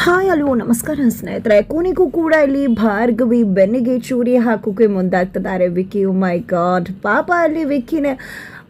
Hi hello ನಮಸ್ಕಾರ ಸ್ನೇಹಿತರೆ. ಕೊನೆಗೂ ಕೂಡ ಇಲ್ಲಿ ಭಾರ್ಗವಿ ಬೆನ್ನಿಗೆ ಚೂರಿ ಹಾಕೋಕೆ ಮುಂದಾಗ್ತಿದ್ದಾರೆ ವಿಕ್ಕಿ. ಮೈ ಗಾಡ್, ಪಾಪ ಅಲ್ಲಿ ವಿಕ್ಕಿನೇ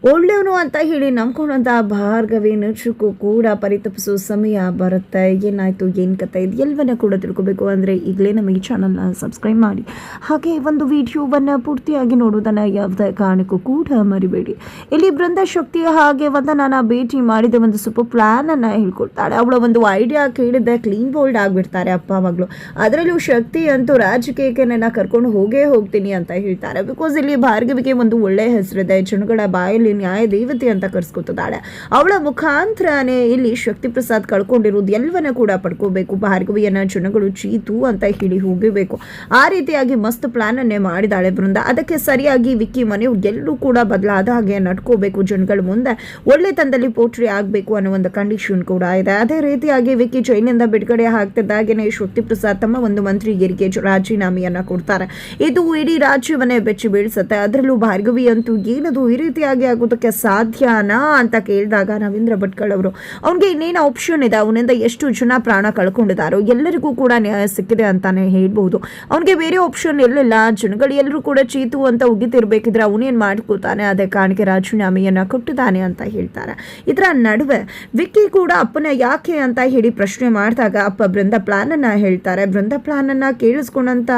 ಒಳ್ಳೆಯವನು ಅಂತ ಹೇಳಿ ನಂಬ್ಕೊಂಡಂಥ ಭಾರ್ಗವಿ ನಿಜಕ್ಕೂ ಕೂಡ ಪರಿತಪಿಸೋ ಸಮಯ ಬರುತ್ತೆ. ಏನಾಯಿತು, ಏನು ಕತೆ, ಇದು ಎಲ್ಲವನ್ನ ಕೂಡ ತಿಳ್ಕೊಬೇಕು ಅಂದರೆ ಈಗಲೇ ನಮ್ಮ ಈ ಚಾನಲ್ನ ಸಬ್ಸ್ಕ್ರೈಬ್ ಮಾಡಿ, ಹಾಗೆ ಒಂದು ವಿಡಿಯೋವನ್ನು ಪೂರ್ತಿಯಾಗಿ ನೋಡೋದನ್ನು ಯಾವುದೇ ಕಾರಣಕ್ಕೂ ಕೂಡ ಮರಿಬೇಡಿ. ಇಲ್ಲಿ ಬೃಂದ ಶಕ್ತಿ ಹಾಗೆ ವಂದನನ ಭೇಟಿ ಮಾಡಿದ ಒಂದು ಸೂಪರ್ ಪ್ಲ್ಯಾನನ್ನು ಹೇಳ್ಕೊಡ್ತಾಳೆ. ಅವಳ ಒಂದು ಐಡಿಯಾ ಕೇಳಿದ್ದೆ ಕ್ಲೀನ್ ಬೋಲ್ಡ್ ಆಗಿಬಿಡ್ತಾರೆ ಅಪ್ಪ ಮಗಳು. ಅದರಲ್ಲೂ ಶಕ್ತಿ ಅಂತೂ ರಾಜಕೀಯಕ್ಕೆ ನನ್ನ ಕರ್ಕೊಂಡು ಹೋಗ್ತೀನಿ ಅಂತ ಹೇಳ್ತಾರೆ. ಬಿಕಾಸ್ ಇಲ್ಲಿ ಭಾರ್ಗವಿಗೆ ಒಂದು ಒಳ್ಳೆ ಹೆಸರಿದೆ, ಜನಗಳ ಬಾಯಲ್ಲಿ ನ್ಯಾಯ ದೇವತೆ ಅಂತ ಕರ್ಸ್ಕೊತಿದ್ದಾಳೆ. ಅವಳ ಮುಖಾಂತರನೇ ಇಲ್ಲಿ ಶಕ್ತಿ ಪ್ರಸಾದ್ ಕಳ್ಕೊಂಡಿರೋದು ಎಲ್ಲವನ್ನ ಕೂಡ ಪಡ್ಕೋಬೇಕು. ಭಾರ್ಗವಿಯನ್ನ ಜನಗಳು ಚೀತು ಅಂತ ಹೇಳಿ ಹೋಗಬೇಕು. ಆ ರೀತಿಯಾಗಿ ಮಸ್ತ್ ಪ್ಲಾನ್ ಅನ್ನೇ ಮಾಡಿದಾಳೆ ಬೃಂದ. ಅದಕ್ಕೆ ಸರಿಯಾಗಿ ವಿಕ್ಕಿ ಮನೆಯವ್ರು ಎಲ್ಲರೂ ಕೂಡ ಬದಲಾದ ಹಾಗೆ ನಡ್ಕೋಬೇಕು, ಜನಗಳ ಮುಂದೆ ಒಳ್ಳೆ ತಂದಲ್ಲಿ ಪೋಟ್ರಿ ಆಗಬೇಕು ಅನ್ನೋ ಒಂದು ಕಂಡೀಷನ್ ಕೂಡ ಇದೆ. ಅದೇ ರೀತಿಯಾಗಿ ವಿಕ್ಕಿ ಜೈಲಿನಿಂದ ಬಿಡುಗಡೆ ಆಗ್ತಿದ್ದಾಗೇನೆ ಶಕ್ತಿ ಪ್ರಸಾದ್ ತಮ್ಮ ಒಂದು ಮಂತ್ರಿಗಿರಿಗೆ ರಾಜೀನಾಮೆಯನ್ನ ಕೊಡ್ತಾರೆ. ಇದು ಇಡೀ ರಾಜ್ಯವನ್ನೇ ಬೆಚ್ಚಿ ಬೀಳಿಸುತ್ತೆ. ಅದರಲ್ಲೂ ಭಾರ್ಗವಿ ಅಂತೂ ಏನದು ಈ ರೀತಿಯಾಗಿ ಆಗೋದಕ್ಕೆ ಸಾಧ್ಯನಾ ಅಂತ ಕೇಳಿದಾಗ ರವೀಂದ್ರ ಭಟ್ಕಳ್ ಅವರು, ಅವನಿಗೆ ಇನ್ನೇನು ಆಪ್ಷನ್ ಇದೆ, ಅವನಿಂದ ಎಷ್ಟು ಜನ ಪ್ರಾಣ ಕಳ್ಕೊಂಡಿದ್ದಾರೋ ಎಲ್ಲರಿಗೂ ಕೂಡ ನ್ಯಾಯ ಸಿಕ್ಕಿದೆ ಅಂತಾನೆ ಹೇಳ್ಬಹುದು. ಅವನಿಗೆ ಬೇರೆ ಆಪ್ಷನ್ ಇರಲಿಲ್ಲ. ಜನಗಳು ಎಲ್ಲರೂ ಕೂಡ ಚೀತು ಅಂತ ಉಗಿತಿರ್ಬೇಕಿದ್ರೆ ಅವನೇನು ಮಾಡ್ಕೋತಾನೆ, ಅದೇ ಕಾರಣಕ್ಕೆ ರಾಜೀನಾಮೆಯನ್ನ ಕೊಟ್ಟಿದ್ದಾನೆ ಅಂತ ಹೇಳ್ತಾರೆ. ಇದರ ನಡುವೆ ವಿಕ್ಕಿ ಕೂಡ ಅಪ್ಪನ ಯಾಕೆ ಅಂತ ಹೇಳಿ ಪ್ರಶ್ನೆ ಮಾಡಿದಾಗ ಅಪ್ಪ ಬೃಂದ ಪ್ಲಾನ್ ಅನ್ನ ಹೇಳ್ತಾರೆ. ಬೃಂದ ಪ್ಲಾನ್ ಅನ್ನ ಕೇಳಿಸ್ಕೊಂಡಂತ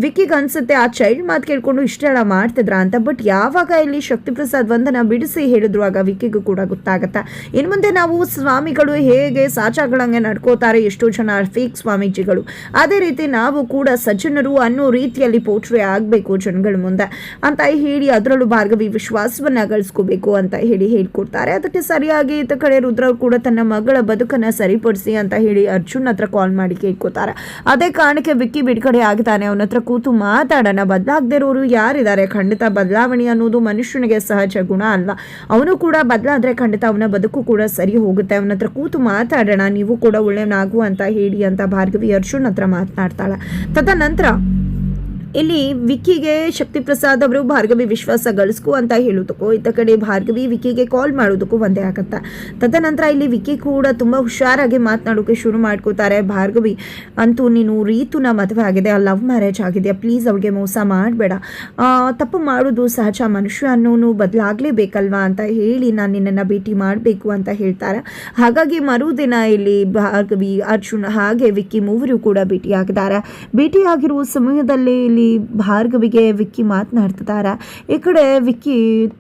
ವಿಕ್ಕಿಗೆ ಅನ್ಸುತ್ತೆ ಆ ಚೈಲ್ಡ್ ಮಾತು ಕೇಳ್ಕೊಂಡು ಇಷ್ಟೆಲ್ಲ ಮಾಡ್ತಿದ್ರ ಅಂತ. ಬಟ್ ಯಾವಾಗ ಇಲ್ಲಿ ಶಕ್ತಿ ಪ್ರಸಾದ್ ವಂದನ ಬಿಡಿಸಿ ಹೇಳಿದ್ರು ಆಗ ವಿಕ್ಕಿಗೂ ಕೂಡ ಗೊತ್ತಾಗತ್ತೆ. ಇನ್ನು ಮುಂದೆ ನಾವು ಸ್ವಾಮಿಗಳು ಹೇಗೆ ಸಾಚಾಗಳಂಗೆ ನಡ್ಕೋತಾರೆ, ಎಷ್ಟೋ ಜನ ಫೇಕ್ ಸ್ವಾಮೀಜಿಗಳು, ಅದೇ ರೀತಿ ನಾವು ಕೂಡ ಸಜ್ಜನರು ಅನ್ನೋ ರೀತಿಯಲ್ಲಿ ಪೋಟ್ರೆ ಆಗಬೇಕು ಜನಗಳ ಮುಂದೆ ಅಂತ ಹೇಳಿ ಅದರಲ್ಲೂ ಭಾರ್ಗವಿ ವಿಶ್ವಾಸವನ್ನ ಗಳಿಸ್ಕೋಬೇಕು ಅಂತ ಹೇಳಿ ಹೇಳ್ಕೊಡ್ತಾರೆ. ಅದಕ್ಕೆ ಸರಿಯಾಗಿ ಇತ್ತ ಕಡೆ ರುದ್ರ ಕೂಡ ತನ್ನ ಮಗಳ ಬದುಕನ್ನ ಸರಿಪಡಿಸಿ ಅಂತ ಹೇಳಿ ಅರ್ಜುನ್ ಹತ್ರ ಕಾಲ್ ಮಾಡಿ ಕೇಳ್ಕೊತಾರೆ. ಅದೇ ಕಾರಣಕ್ಕೆ ವಿಕ್ಕಿ ಬಿಡುಗಡೆ ಆಗ್ತಾನೆ. ಅವನ ಹತ್ರ ಕೂತು ಮಾತಾಡೋಣ. ಬದಲಾಗದೇ ಇರೋರು ಯಾರಿದ್ದಾರೆ? ಖಂಡಿತ ಬದಲಾವಣೆ ಅನ್ನೋದು ಮನುಷ್ಯನಿಗೆ ಸಹಜ ಗುಣ ಅಲ್ವಾ. ಅವನು ಕೂಡ ಬದಲಾದ್ರೆ ಖಂಡಿತ ಅವನ ಬದುಕು ಕೂಡ ಸರಿ ಹೋಗುತ್ತೆ. ಅವನ ಹತ್ರ ಕೂತು ಮಾತಾಡೋಣ, ನೀವು ಕೂಡ ಒಳ್ಳೆಯವನಾಗು ಅಂತ ಹೇಳಿ ಅಂತ ಭಾರ್ಗವಿ ಅರ್ಜುನ್ ಹತ್ರ ಮಾತನಾಡ್ತಾಳೆ. ತದನಂತರ ಇಲ್ಲಿ ವಿಕ್ಕಿಗೆ ಶಕ್ತಿ ಪ್ರಸಾದ್ ಅವರು ಭಾರ್ಗವಿ ವಿಶ್ವಾಸ ಗಳಿಸ್ಕು ಅಂತ ಹೇಳೋದಕ್ಕೂ ಇತ್ತ ಕಡೆ ಭಾರ್ಗವಿ ವಿಕ್ಕಿಗೆ ಕಾಲ್ ಮಾಡೋದಕ್ಕೂ ಒಂದೇ ಆಗತ್ತೆ. ತದನಂತರ ಇಲ್ಲಿ ವಿಕ್ಕಿ ಕೂಡ ತುಂಬ ಹುಷಾರಾಗಿ ಮಾತನಾಡೋಕೆ ಶುರು ಮಾಡ್ಕೋತಾರೆ. ಭಾರ್ಗವಿ ಅಂತೂ ನೀನು ರೀತುನ ಮದುವೆ ಆಗಿದೆ, ಆ ಲವ್ ಮ್ಯಾರೇಜ್ ಆಗಿದೆ, ಪ್ಲೀಸ್ ಅವಳಿಗೆ ಮೋಸ ಮಾಡಬೇಡ, ತಪ್ಪು ಮಾಡೋದು ಸಹಜ, ಮನುಷ್ಯ ಅನ್ನೋನು ಬದಲಾಗಲೇಬೇಕಲ್ವಾ ಅಂತ ಹೇಳಿ ನಾನು ನಿನ್ನನ್ನು ಭೇಟಿ ಮಾಡಬೇಕು ಅಂತ ಹೇಳ್ತಾರೆ. ಹಾಗಾಗಿ ಮರುದಿನ ಇಲ್ಲಿ ಭಾರ್ಗವಿ ಅರ್ಜುನ್ ಹಾಗೆ ವಿಕ್ಕಿ ಮೂವರು ಕೂಡ ಭೇಟಿಯಾಗಿದ್ದಾರೆ. ಭೇಟಿಯಾಗಿರುವ ಸಮಯದಲ್ಲಿ ಇಲ್ಲಿ ಭಾರ್ಗವಿಗೆ ವಿಕ್ಕಿ ಮಾತನಾಡ್ತಿದ್ದಾರೆ. ಈ ಕಡೆ ವಿಕ್ಕಿ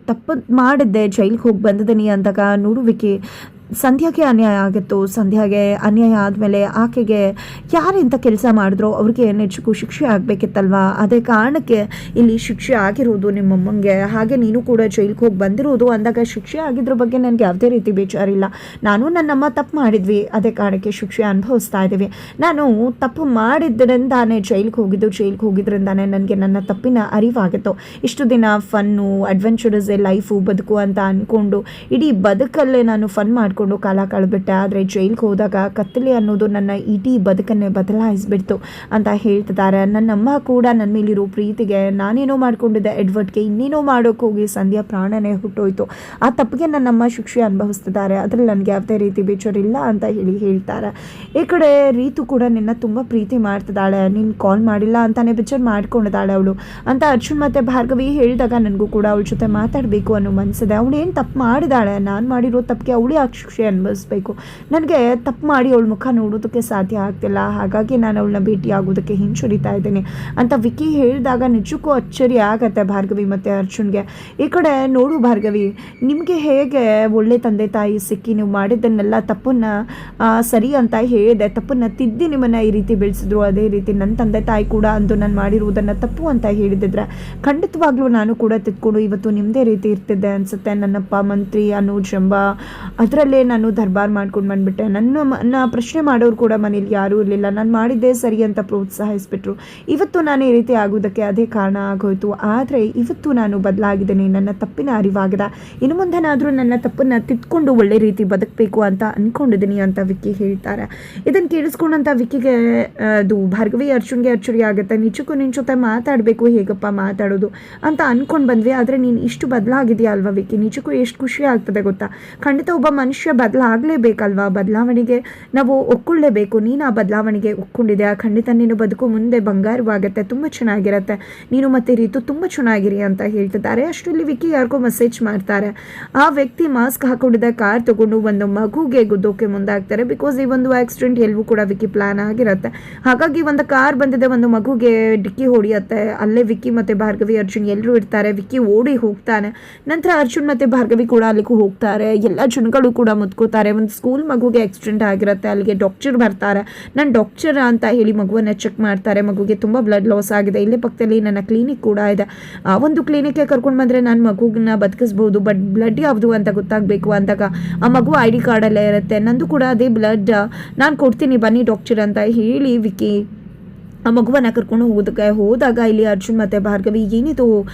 ತಪ್ಪು ಮಾಡಿದ್ದೆ, ಜೈಲಿಗೆ ಹೋಗಿ ಬಂದಿದ್ದೀನಿ ಅಂದಾಗ ನೋಡು ವಿಕ್ಕಿ, ಸಂಧ್ಯಾಗೆ ಅನ್ಯಾಯ ಆಗಿತ್ತು. ಸಂಧ್ಯಾಗೆ ಅನ್ಯಾಯ ಆದಮೇಲೆ ಆಕೆಗೆ ಯಾರಿಂತ ಕೆಲಸ ಮಾಡಿದ್ರು ಅವ್ರಿಗೆ ನಿಜಕ್ಕೂ ಶಿಕ್ಷೆ ಆಗಬೇಕಿತ್ತಲ್ವಾ. ಅದೇ ಕಾರಣಕ್ಕೆ ಇಲ್ಲಿ ಶಿಕ್ಷೆ ಆಗಿರೋದು ನಿಮ್ಮಮ್ಮಂಗೆ, ಹಾಗೆ ನೀನು ಕೂಡ ಜೈಲಿಗೆ ಹೋಗಿ ಬಂದಿರೋದು ಅಂದಾಗ ಶಿಕ್ಷೆ ಆಗಿದ್ರ ಬಗ್ಗೆ ನನಗೆ ಯಾವುದೇ ರೀತಿ ಬೇಜಾರಿಲ್ಲ. ನಾನು ನನ್ನಮ್ಮ ತಪ್ಪು ಮಾಡಿದ್ವಿ, ಅದೇ ಕಾರಣಕ್ಕೆ ಶಿಕ್ಷೆ ಅನುಭವಿಸ್ತಾ ಇದ್ದೀವಿ. ನಾನು ತಪ್ಪು ಮಾಡಿದ್ರಿಂದಾನೇ ಜೈಲಿಗೆ ಹೋಗಿದ್ರಿಂದಾನೇ ನನಗೆ ನನ್ನ ತಪ್ಪಿನ ಅರಿವಾಗಿತ್ತು. ಇಷ್ಟು ದಿನ ಫನ್ನು ಅಡ್ವೆಂಚರಸ್ ಲೈಫು ಬದುಕು ಅಂತ ಅಂದ್ಕೊಂಡು ಇಡೀ ಬದುಕಲ್ಲೇ ನಾನು ಫನ್ ಮಾಡ್ಕೊಂಡು ಕಾಲ ಕಳೆದ್ಬಿಟ್ಟೆ. ಆದರೆ ಜೈಲಿಗೆ ಹೋದಾಗ ಕತ್ತಲೆ ಅನ್ನೋದು ನನ್ನ ಇಡೀ ಬದುಕನ್ನೇ ಬದಲಾಯಿಸ್ಬಿಡ್ತು ಅಂತ ಹೇಳ್ತಿದ್ದಾರೆ. ನನ್ನಮ್ಮ ಕೂಡ ನನ್ನ ಮೇಲಿರೋ ಪ್ರೀತಿಗೆ ನಾನೇನೋ ಮಾಡ್ಕೊಂಡಿದ್ದೆ ಎಡ್ವರ್ಡ್ಗೆ ಇನ್ನೇನೋ ಮಾಡೋಕೆ ಹೋಗಿ ಸಂಧ್ಯಾ ಪ್ರಾಣನೇ ಹುಟ್ಟೋಯ್ತು. ಆ ತಪ್ಪಿಗೆ ನನ್ನಮ್ಮ ಶಿಕ್ಷೆ ಅನುಭವಿಸ್ತಿದ್ದಾರೆ, ಅದರಲ್ಲಿ ನನಗೆ ಯಾವುದೇ ರೀತಿ ಬೇಜಾರಿಲ್ಲ ಅಂತ ಹೇಳ್ತಾರೆ. ಈ ಕಡೆ ರೀತು ಕೂಡ ನಿನ್ನ ತುಂಬ ಪ್ರೀತಿ ಮಾಡ್ತಿದ್ದಾಳೆ, ನೀನು ಕಾಲ್ ಮಾಡಿಲ್ಲ ಅಂತಾನೆ ಬೇಜಾರು ಮಾಡ್ಕೊಂಡಿದ್ದಾಳೆ ಅವಳು ಅಂತ ಅರ್ಜುನ್ ಮತ್ತು ಭಾರ್ಗವಿ ಹೇಳಿದಾಗ ನನಗೂ ಕೂಡ ಅವಳ ಜೊತೆ ಮಾತಾಡಬೇಕು ಅನ್ನೋ ಮನಸ್ಸಿದೆ. ಅವಳು ಏನು ತಪ್ಪು ಮಾಡಿದಾಳೆ, ನಾನು ಮಾಡಿರೋ ತಪ್ಪಿಗೆ ಅವಳೇ ಆ ಶಿಕ್ಷೆ ಅನುಭವಿಸ್ಬೇಕು. ನನಗೆ ತಪ್ಪು ಮಾಡಿ ಅವಳ ಮುಖ ನೋಡೋದಕ್ಕೆ ಸಾಧ್ಯ ಆಗ್ತಿಲ್ಲ, ಹಾಗಾಗಿ ನಾನು ಅವಳನ್ನ ಭೇಟಿ ಆಗೋದಕ್ಕೆ ಹಿಂಜರಿತಾ ಇದ್ದೀನಿ ಅಂತ ವಿಕ್ಕಿ ಹೇಳಿದಾಗ ನಿಜಕ್ಕೂ ಅಚ್ಚರಿ ಆಗತ್ತೆ ಭಾರ್ಗವಿ ಮತ್ತು ಅರ್ಜುನ್ಗೆ. ಈ ಕಡೆ ನೋಡು ಭಾರ್ಗವಿ, ನಿಮಗೆ ಹೇಗೆ ಒಳ್ಳೆ ತಂದೆ ತಾಯಿ ಸಿಕ್ಕಿ ನೀವು ಮಾಡಿದ್ದನ್ನೆಲ್ಲ ತಪ್ಪನ್ನು ಸರಿ ಅಂತ ಹೇಳಿದೆ, ತಪ್ಪನ್ನು ತಿದ್ದಿ ನಿಮ್ಮನ್ನು ಈ ರೀತಿ ಬೆಳೆಸಿದ್ರು, ಅದೇ ರೀತಿ ನನ್ನ ತಂದೆ ತಾಯಿ ಕೂಡ ಅಂದು ನಾನು ಮಾಡಿರುವುದನ್ನು ತಪ್ಪು ಅಂತ ಹೇಳಿದ್ರೆ ಖಂಡಿತವಾಗ್ಲೂ ನಾನು ಕೂಡ ತಿದ್ಕೊಂಡು ಇವತ್ತು ನಿಮ್ಮದೇ ರೀತಿ ಇರ್ತಿದ್ದೆ ಅನಿಸುತ್ತೆ. ನನ್ನಪ್ಪ ಮಂತ್ರಿ ಅನ್ನೋ ಜಂಬ ಅದರಲ್ಲೇ ನಾನು ದರ್ಬಾರ್ ಮಾಡ್ಕೊಂಡು ಬಂದುಬಿಟ್ಟೆ. ನನ್ನ ಪ್ರಶ್ನೆ ಮಾಡೋರು ಕೂಡ ಮನೇಲಿ ಯಾರೂ ಇರಲಿಲ್ಲ, ನಾನು ಮಾಡಿದ್ದೇ ಸರಿ ಅಂತ ಪ್ರೋತ್ಸಾಹಿಸ್ಬಿಟ್ರು. ಇವತ್ತು ನಾನು ಈ ರೀತಿ ಆಗೋದಕ್ಕೆ ಅದೇ ಕಾರಣ ಆಗೋಯ್ತು. ಆದರೆ ಇವತ್ತು ನಾನು ಬದಲಾಗಿದ್ದೀನಿ, ನನ್ನ ತಪ್ಪಿನ ಅರಿವಾಗಿದೆ. ಇನ್ನು ಮುಂದೆನಾದರೂ ನನ್ನ ತಪ್ಪನ್ನು ತಿದ್ಕೊಂಡು ಒಳ್ಳೆ ರೀತಿ ಬದುಕಬೇಕು ಅಂತ ಅಂದ್ಕೊಂಡಿದ್ದೀನಿ ಅಂತ ವಿಕ್ಕಿ ಹೇಳ್ತಾರೆ. ಇದನ್ನು ಕೇಳಿಸ್ಕೊಂಡಂಥ ವಿಕ್ಕಿಗೆ ಅದು ಭಾರ್ಗವಿ ಅರ್ಜುನ್ಗೆ ಅಚ್ಚರಿ ಆಗುತ್ತೆ. ನಿಜಕ್ಕೂ ನಿನ್ನ ಜೊತೆ ಮಾತಾಡಬೇಕು, ಹೇಗಪ್ಪ ಮಾತಾಡೋದು ಅಂತ ಅಂದ್ಕೊಂಡು ಬಂದ್ವಿ, ಆದರೆ ನೀನು ಇಷ್ಟು ಬದಲಾಗಿದೆಯಾ ಅಲ್ವಾ ವಿಕ್ಕಿ, ನಿಜಕ್ಕೂ ಎಷ್ಟು ಖುಷಿ ಆಗ್ತದೆ ಗೊತ್ತಾ. ಖಂಡಿತ ಒಬ್ಬ ಮನುಷ್ಯ ಮನುಷ್ಯ ಬದಲಾಗಲೇಬೇಕಲ್ವಾ, ಬದಲಾವಣೆಗೆ ನಾವು ಒಪ್ಕೊಳ್ಳೇಬೇಕು. ನೀನು ಆ ಬದಲಾವಣೆಗೆ ಒಪ್ಕೊಂಡಿದ್ಯಾ, ಖಂಡಿತ ನೀನು ಬದುಕು ಮುಂದೆ ಬಂಗಾರವಾಗುತ್ತೆ, ತುಂಬ ಚೆನ್ನಾಗಿರುತ್ತೆ, ನೀನು ಮತ್ತೆ ರೀತು ತುಂಬ ಚೆನ್ನಾಗಿರಿ ಅಂತ ಹೇಳ್ತಿದ್ದಾರೆ. ಅಷ್ಟರಲ್ಲಿ ವಿಕ್ಕಿ ಯಾರಿಗೋ ಮೆಸೇಜ್ ಮಾಡ್ತಾರೆ. ಆ ವ್ಯಕ್ತಿ ಮಾಸ್ಕ್ ಹಾಕೊಂಡಿದ್ದ ಕಾರ್ ತಗೊಂಡು ಒಂದು ಮಗುಗೆ ಗುದ್ದೋಕೆ ಮುಂದಾಗ್ತಾರೆ. ಬಿಕಾಸ್ ಈ ಒಂದು ಆಕ್ಸಿಡೆಂಟ್ ಎಲ್ಲವೂ ಕೂಡ ವಿಕ್ಕಿ ಪ್ಲಾನ್ ಆಗಿರುತ್ತೆ. ಹಾಗಾಗಿ ಒಂದು ಕಾರ್ ಬಂದಿದೆ, ಒಂದು ಮಗುಗೆ ಡಿಕ್ಕಿ ಹೊಡಿಯುತ್ತೆ. ಅಲ್ಲೇ ವಿಕ್ಕಿ ಮತ್ತೆ ಭಾರ್ಗವಿ, ಅರ್ಜುನ್ ಎಲ್ಲರೂ ಇರ್ತಾರೆ. ವಿಕ್ಕಿ ಓಡಿ ಹೋಗ್ತಾನೆ. ನಂತರ ಅರ್ಜುನ್ ಮತ್ತೆ ಭಾರ್ಗವಿ ಕೂಡ ಅಲ್ಲಿಗೂ ಹೋಗ್ತಾರೆ. ಎಲ್ಲ ಜನಗಳು ಕೂಡ ಮುತ್ಕೋತಾರೆ. ಒಂದು ಸ್ಕೂಲ್ ಮಗುಗೆ ಆಕ್ಸಿಡೆಂಟ್ ಆಗಿರುತ್ತೆ. ಅಲ್ಲಿಗೆ ಡಾಕ್ಟರ್ ಬರ್ತಾರೆ. ನಾನು ಡಾಕ್ಟರ್ ಅಂತ ಹೇಳಿ ಮಗುವನ್ನು ಚೆಕ್ ಮಾಡ್ತಾರೆ. ಮಗುಗೆ ತುಂಬ ಬ್ಲಡ್ ಲಾಸ್ ಆಗಿದೆ. ಇಲ್ಲೇ ಪಕ್ಕದಲ್ಲಿ ನನ್ನ ಕ್ಲಿನಿಕ್ ಕೂಡ ಇದೆ. ಆ ಒಂದು ಕ್ಲಿನಿಕ್ಗೆ ಕರ್ಕೊಂಡು ಬಂದರೆ ನಾನು ಮಗುನ ಬದುಕಿಸ್ಬೋದು. ಬಟ್ ಬ್ಲಡ್ ಯಾವುದು ಅಂತ ಗೊತ್ತಾಗಬೇಕು ಅಂದಾಗ ಆ ಮಗು ID ಕಾರ್ಡಲ್ಲೇ ಇರುತ್ತೆ. ನಂದು ಕೂಡ ಅದೇ ಬ್ಲಡ್, ನಾನು ಕೊಡ್ತೀನಿ ಬನ್ನಿ ಡಾಕ್ಟರ್ ಅಂತ ಹೇಳಿ ವಿಕ್ಕಿ ಆ ಮಗುವನ್ನು ಕರ್ಕೊಂಡು ಹೋದಾಗ ಇಲ್ಲಿ ಅರ್ಜುನ್ ಮತ್ತು ಭಾರ್ಗವಿ ಏನಿದು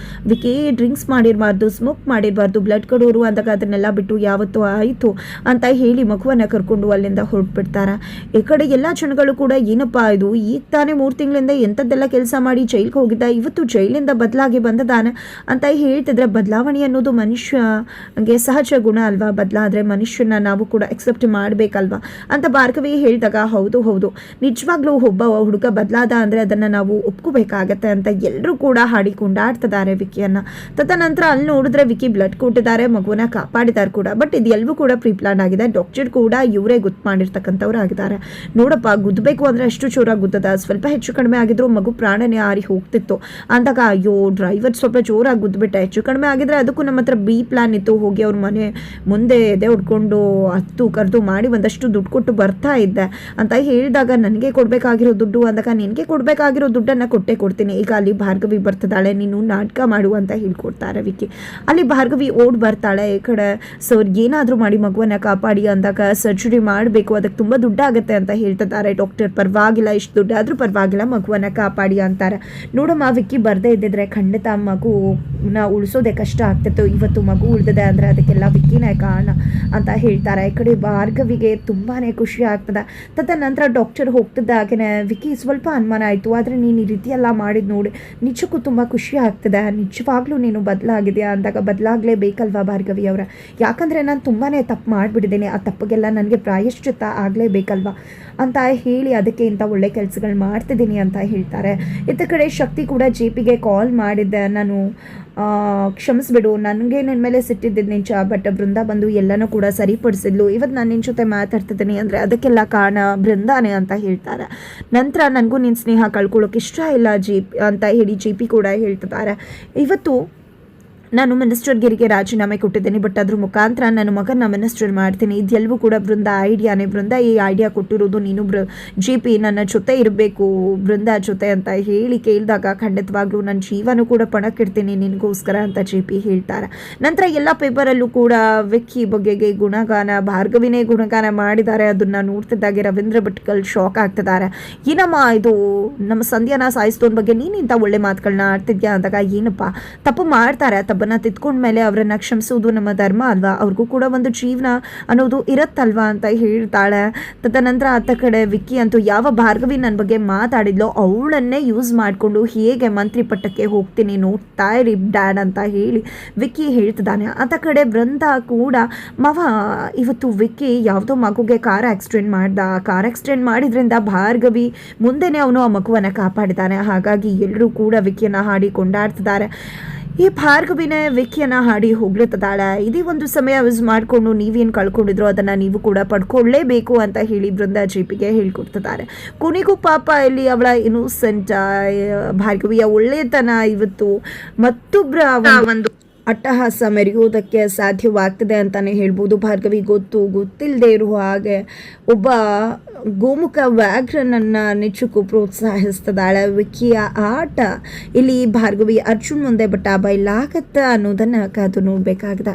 ವಿಕ್ಕಿ ಡ್ರಿಂಕ್ಸ್ ಮಾಡಿರಬಾರ್ದು, ಸ್ಮೋಕ್ ಮಾಡಿರಬಾರ್ದು, ಬ್ಲಡ್ ಕೊಡೋರು ಅಂದಾಗ ಅದನ್ನೆಲ್ಲ ಬಿಟ್ಟು ಯಾವತ್ತೂ ಆಯಿತು ಅಂತ ಹೇಳಿ ಮಗುವನ್ನು ಕರ್ಕೊಂಡು ಅಲ್ಲಿಂದ ಹೊರಟ್ಬಿಡ್ತಾರೆ. ಈ ಕಡೆ ಎಲ್ಲ ಜನಗಳು ಕೂಡ ಏನಪ್ಪ ಇದು, ಈಗ ತಾನೇ 3 ತಿಂಗಳಿಂದ ಎಂಥದ್ದೆಲ್ಲ ಕೆಲಸ ಮಾಡಿ ಜೈಲಿಗೆ ಹೋಗಿದ್ದ, ಇವತ್ತು ಜೈಲಿಂದ ಬದಲಾಗಿ ಬಂದದಾನೆ ಅಂತ ಹೇಳ್ತಿದ್ರೆ, ಬದಲಾವಣೆ ಅನ್ನೋದು ಮನುಷ್ಯಗೆ ಸಹಜ ಗುಣ ಅಲ್ವಾ, ಬದಲಾದರೆ ಮನುಷ್ಯನ ನಾವು ಕೂಡ ಎಕ್ಸೆಪ್ಟ್ ಮಾಡಬೇಕಲ್ವಾ ಅಂತ ಭಾರ್ಗವಿ ಹೇಳಿದಾಗ, ಹೌದು ನಿಜವಾಗ್ಲೂ ಒಬ್ಬ ಹುಡುಗ ಬದಲಾದ ಅಂದರೆ ಅದನ್ನು ನಾವು ಒಪ್ಕೋಬೇಕಾಗತ್ತೆ ಅಂತ ಎಲ್ಲರೂ ಕೂಡ ಹಾಡಿಕೊಂಡಾಡ್ತಿದ್ದಾರೆ ವಿಕ್ಕಿಯನ್ನು. ತದನಂತರ ಅಲ್ಲಿ ನೋಡಿದ್ರೆ ವಿಕ್ಕಿ ಬ್ಲಡ್ ಕೊಟ್ಟಿದ್ದಾರೆ, ಮಗುವನ್ನ ಕಾಪಾಡಿದ್ದಾರೆ ಕೂಡ. ಬಟ್ ಇದು ಎಲ್ಲವೂ ಕೂಡ ಪ್ರೀ ಪ್ಲಾನ್ ಆಗಿದೆ. ಡಾಕ್ಟರ್ ಕೂಡ ಇವರೇ ಗುದ್ದು ಮಾಡಿರ್ತಕ್ಕಂಥವ್ರು ಆಗಿದ್ದಾರೆ. ನೋಡಪ್ಪ, ಗುದ್ದಬೇಕು ಅಂದರೆ ಅಷ್ಟು ಜೋರಾಗಿ ಗುದ್ದದ, ಸ್ವಲ್ಪ ಹೆಚ್ಚು ಕಡಿಮೆ ಆಗಿದ್ರು ಮಗು ಪ್ರಾಣನೇ ಹಾರಿ ಹೋಗ್ತಿತ್ತು ಅಂದಾಗ, ಅಯ್ಯೋ ಡ್ರೈವರ್ ಸ್ವಲ್ಪ ಜೋರಾಗಿ ಗುದ್ದುಬಿಟ್ಟ, ಹೆಚ್ಚು ಕಡಿಮೆ ಆಗಿದ್ರೆ ಅದಕ್ಕೂ ನಮ್ಮ ಹತ್ರ ಬಿ ಪ್ಲಾನ್ ಇತ್ತು, ಹೋಗಿ ಅವ್ರ ಮನೆ ಮುಂದೆ ಎದೆ ಹೊಡ್ಕೊಂಡು ಹತ್ತು ಕರೆದು ಮಾಡಿ ಒಂದಷ್ಟು ದುಡ್ಡು ಕೊಟ್ಟು ಬರ್ತಾ ಇದ್ದೆ ಅಂತ ಹೇಳಿದಾಗ, ನನಗೆ ಕೊಡಬೇಕಾಗಿರೋ ದುಡ್ಡು ಅಂದಾಗ, ನಿನಗೆ ಕೊಡಬೇಕಾಗಿರೋ ದುಡ್ಡನ್ನು ಕೊಡ್ತೀನಿ. ಈಗ ಅಲ್ಲಿ ಭಾರ್ಗವಿ ಬರ್ತಿದ್ದಾಳೆ, ನೀನು ನಾಟಕ ಮಾಡು ಅಂತ ಹೇಳ್ಕೊಡ್ತಾರೆ ವಿಕ್ಕಿ. ಅಲ್ಲಿ ಭಾರ್ಗವಿ ಓಡ್ ಬರ್ತಾಳೆ. ಈ ಕಡೆ ಸರ್ ಏನಾದರೂ ಮಾಡಿ ಮಗುವನ್ನು ಕಾಪಾಡಿ ಅಂದಾಗ, ಸರ್ಜರಿ ಮಾಡಬೇಕು, ಅದಕ್ಕೆ ತುಂಬ ದುಡ್ಡಾಗುತ್ತೆ ಅಂತ ಹೇಳ್ತಿದ್ದಾರೆ. ಡಾಕ್ಟರ್ ಪರವಾಗಿಲ್ಲ, ಇಷ್ಟು ದುಡ್ಡಾದರೂ ಪರವಾಗಿಲ್ಲ, ಮಗುವನ್ನು ಕಾಪಾಡಿ ಅಂತಾರೆ. ನೋಡಮ್ಮ, ವಿಕ್ಕಿ ಬರದೇ ಇದ್ದಿದ್ರೆ ಖಂಡಿತ ಮಗುನ ಉಳಿಸೋದೇ ಕಷ್ಟ ಆಗ್ತಿತ್ತು. ಇವತ್ತು ಮಗು ಉಳಿದಿದೆ ಅಂದರೆ ಅದಕ್ಕೆಲ್ಲ ವಿಕ್ಕಿನೇ ಕಾರಣ ಅಂತ ಹೇಳ್ತಾರೆ. ಈ ಕಡೆ ಭಾರ್ಗವಿಗೆ ತುಂಬಾ ಖುಷಿ ಆಗ್ತದೆ. ತದನಂತರ ಡಾಕ್ಟರ್ ಹೋಗ್ತಿದ್ದಾಗೇ ವಿಕ್ಕಿ ಸ್ವಲ್ಪ ಅನುಮಾನ ಆಯಿತು, ಆದರೆ ನೀನು ಈ ರೀತಿ ಎಲ್ಲ ಮಾಡಿದ್ದು ನೋಡಿ ನಿಜಕ್ಕೂ ತುಂಬ ಖುಷಿ ಆಗ್ತದೆ, ನಿಜವಾಗ್ಲೂ ನೀನು ಬದಲಾಗಿದೆಯಾ ಅಂದಾಗ, ಬದಲಾಗಲೇಬೇಕಲ್ವಾ ಭಾರ್ಗವಿ ಅವರ, ಯಾಕಂದರೆ ನಾನು ತುಂಬಾ ತಪ್ಪು ಮಾಡಿಬಿಟ್ಟಿದ್ದೀನಿ, ಆ ತಪ್ಪಿಗೆಲ್ಲ ನನಗೆ ಪ್ರಾಯಶ್ಚಿತ್ತ ಆಗಲೇಬೇಕಲ್ವಾ ಅಂತ ಹೇಳಿ ಅದಕ್ಕೆ ಇಂಥ ಒಳ್ಳೆ ಕೆಲಸಗಳು ಮಾಡ್ತಿದ್ದೀನಿ ಅಂತ ಹೇಳ್ತಾರೆ. ಇತ್ತ ಕಡೆ ಶಕ್ತಿ ಕೂಡ JPಗೆ ಕಾಲ್ ಮಾಡಿದ್ದೆ, ನಾನು ಕ್ಷಮಿಸ್ಬಿಡು, ನನಗೆ ನನ್ನ ಮೇಲೆ ಸಿಟ್ಟಿದ್ದಿದ್ದು ನಿಂಚ, ಬಟ್ ಬೃಂದ ಬಂದು ಎಲ್ಲನೂ ಕೂಡ ಸರಿಪಡಿಸಿದ್ಲು, ಇವತ್ತು ನಾನು ನಿನ್ನ ಜೊತೆ ಮಾತಾಡ್ತಿದ್ದೀನಿ ಅಂದರೆ ಅದಕ್ಕೆಲ್ಲ ಕಾರಣ ಬೃಂದಾನೇ ಅಂತ ಹೇಳ್ತಾರೆ. ನಂತರ ನನಗೂ ನಿನ್ನ ಸ್ನೇಹ ಕಳ್ಕೊಳ್ಳೋಕೆ ಇಷ್ಟ ಇಲ್ಲ ಅಂತ ಹೇಳಿ JP ಕೂಡ ಹೇಳ್ತಿದ್ದಾರೆ. ಇವತ್ತು ನಾನು ಮಿನಿಸ್ಟರ್ಗಿರಿಗೆ ರಾಜೀನಾಮೆ ಕೊಟ್ಟಿದ್ದೀನಿ, ಬಟ್ ಅದ್ರ ಮುಖಾಂತರ ನನ್ನ ಮಗನ ಮಿನಿಸ್ಟರ್ ಮಾಡ್ತೀನಿ. ಇದೆಲ್ಲವೂ ಕೂಡ ಬೃಂದ ಐಡಿಯಾನೇ. ಬೃಂದ ಈ ಐಡಿಯಾ ಕೊಟ್ಟಿರೋದು, ನೀನು JP ನನ್ನ ಜೊತೆ ಇರಬೇಕು ಬೃಂದ ಜೊತೆ ಅಂತ ಹೇಳಿ ಕೇಳಿದಾಗ, ಖಂಡಿತವಾಗ್ಲೂ ನನ್ನ ಜೀವನೂ ಕೂಡ ಪಣಕ್ಕಿಡ್ತೀನಿ ನಿನಗೋಸ್ಕರ ಅಂತ JP ಹೇಳ್ತಾರೆ. ನಂತರ ಎಲ್ಲ ಪೇಪರಲ್ಲೂ ಕೂಡ ವಿಕ್ಕಿ ಬಗೆಗೆ ಗುಣಗಾನ, ಭಾರ್ಗವಿನೇ ಗುಣಗಾನ ಮಾಡಿದ್ದಾರೆ. ಅದನ್ನು ನೋಡ್ತಿದ್ದಾಗೆ ರವೀಂದ್ರ ಭಟ್ಕಲ್ ಶಾಕ್ ಆಗ್ತಿದ್ದಾರೆ. ಏನಮ್ಮ ಇದು, ನಮ್ಮ ಸಂಧ್ಯಾನ ಸಾಯಿಸ್ತೋನ್ ಬಗ್ಗೆ ನೀನು ಇಂಥ ಒಳ್ಳೆ ಮಾತುಗಳನ್ನ ಆಡ್ತಿದ್ಯಾ ಅಂದಾಗ, ಏನಪ್ಪ ತಪ್ಪು ಮಾಡ್ತಾರೆ, ತಪ್ಪನ್ನು ತಿದ್ಕೊಂಡ್ಮೇಲೆ ಅವರನ್ನು ಕ್ಷಮಿಸುವುದು ನಮ್ಮ ಧರ್ಮ ಅಲ್ವಾ, ಅವ್ರಿಗೂ ಕೂಡ ಒಂದು ಜೀವನ ಅನ್ನೋದು ಇರತ್ತಲ್ವಾ ಅಂತ ಹೇಳ್ತಾಳೆ. ತದನಂತರ ಆತ ಕಡೆ ವಿಕ್ಕಿ ಅಂತೂ ಯಾವ ಭಾರ್ಗವಿ ನನ್ನ ಬಗ್ಗೆ ಮಾತಾಡಿದ್ಲೋ ಅವಳನ್ನೇ ಯೂಸ್ ಮಾಡಿಕೊಂಡು ಹೇಗೆ ಮಂತ್ರಿ ಪಟ್ಟಕ್ಕೆ ಹೋಗ್ತೀನಿ ನೋಡ್ತಾ ಇರಿ ಡ್ಯಾಡ್ ಅಂತ ಹೇಳಿ ವಿಕ್ಕಿ ಹೇಳ್ತಿದ್ದಾನೆ. ಆತ ಕಡೆ ಬೃಂದ ಕೂಡ, ಮಾವ ಇವತ್ತು ವಿಕ್ಕಿ ಯಾವುದೋ ಮಗುಗೆ ಕಾರ್ ಆಕ್ಸಿಡೆಂಟ್ ಮಾಡಿದ್ರಿಂದ ಭಾರ್ಗವಿ ಮುಂದೆನೇ ಅವನು ಆ ಮಗುವನ್ನು ಕಾಪಾಡಿದ್ದಾನೆ. ಹಾಗಾಗಿ ಎಲ್ಲರೂ ಕೂಡ ವಿಕ್ಕಿಯನ್ನು ಹಾಡಿ ಕೊಂಡಾಡ್ತಿದ್ದಾರೆ. ಈ ಭಾರ್ಗವಿನೇ ವಿಕ್ಕಿಯನ್ನು ಹಾಡಿ ಹೋಗ್ಲತ್ತಿದ್ದಾಳೆ. ಇದೇ ಒಂದು ಸಮಯ ಯೂಸ್ ಮಾಡಿಕೊಂಡು ನೀವೇನು ಕಳ್ಕೊಂಡಿದ್ರು ಅದನ್ನು ನೀವು ಕೂಡ ಪಡ್ಕೊಳ್ಳೇಬೇಕು ಅಂತ ಹೇಳಿ ಬೃಂದ JPಗೆ ಹೇಳ್ಕೊಡ್ತಿದ್ದಾರೆ. ಕೊನೆಗೂ ಪಾಪ ಇಲ್ಲಿ ಅವಳ ಇನ್ನೋಸೆಂಟ್ ಭಾರ್ಗವಿಯ ಒಳ್ಳೆತನ ಇವತ್ತು ಮತ್ತೊಬ್ಬರ ಒಂದು ಅಟ್ಟಹಾಸ ಮೆರೆಯೋದಕ್ಕೆ ಸಾಧ್ಯವಾಗ್ತದೆ ಅಂತಲೇ ಹೇಳ್ಬೋದು. ಭಾರ್ಗವಿ ಗೊತ್ತಿಲ್ಲದೆ ಇರುವ ಹಾಗೆ ಒಬ್ಬ ಗೋಮುಖ ವ್ಯಾಘ್ರನನ್ನು ನಿಜಕ್ಕೂ ಪ್ರೋತ್ಸಾಹಿಸ್ತಿದ್ದಾಳೆ. ವಿಕ್ಕಿಯ ಆಟ ಇಲ್ಲಿ ಭಾರ್ಗವಿ ಅರ್ಜುನ್ ಮುಂದೆ ಬಟ್ ಬಯಲಾಗತ್ತ ಅನ್ನೋದನ್ನು ಕಾದು ನೋಡಬೇಕಾಗಿದೆ.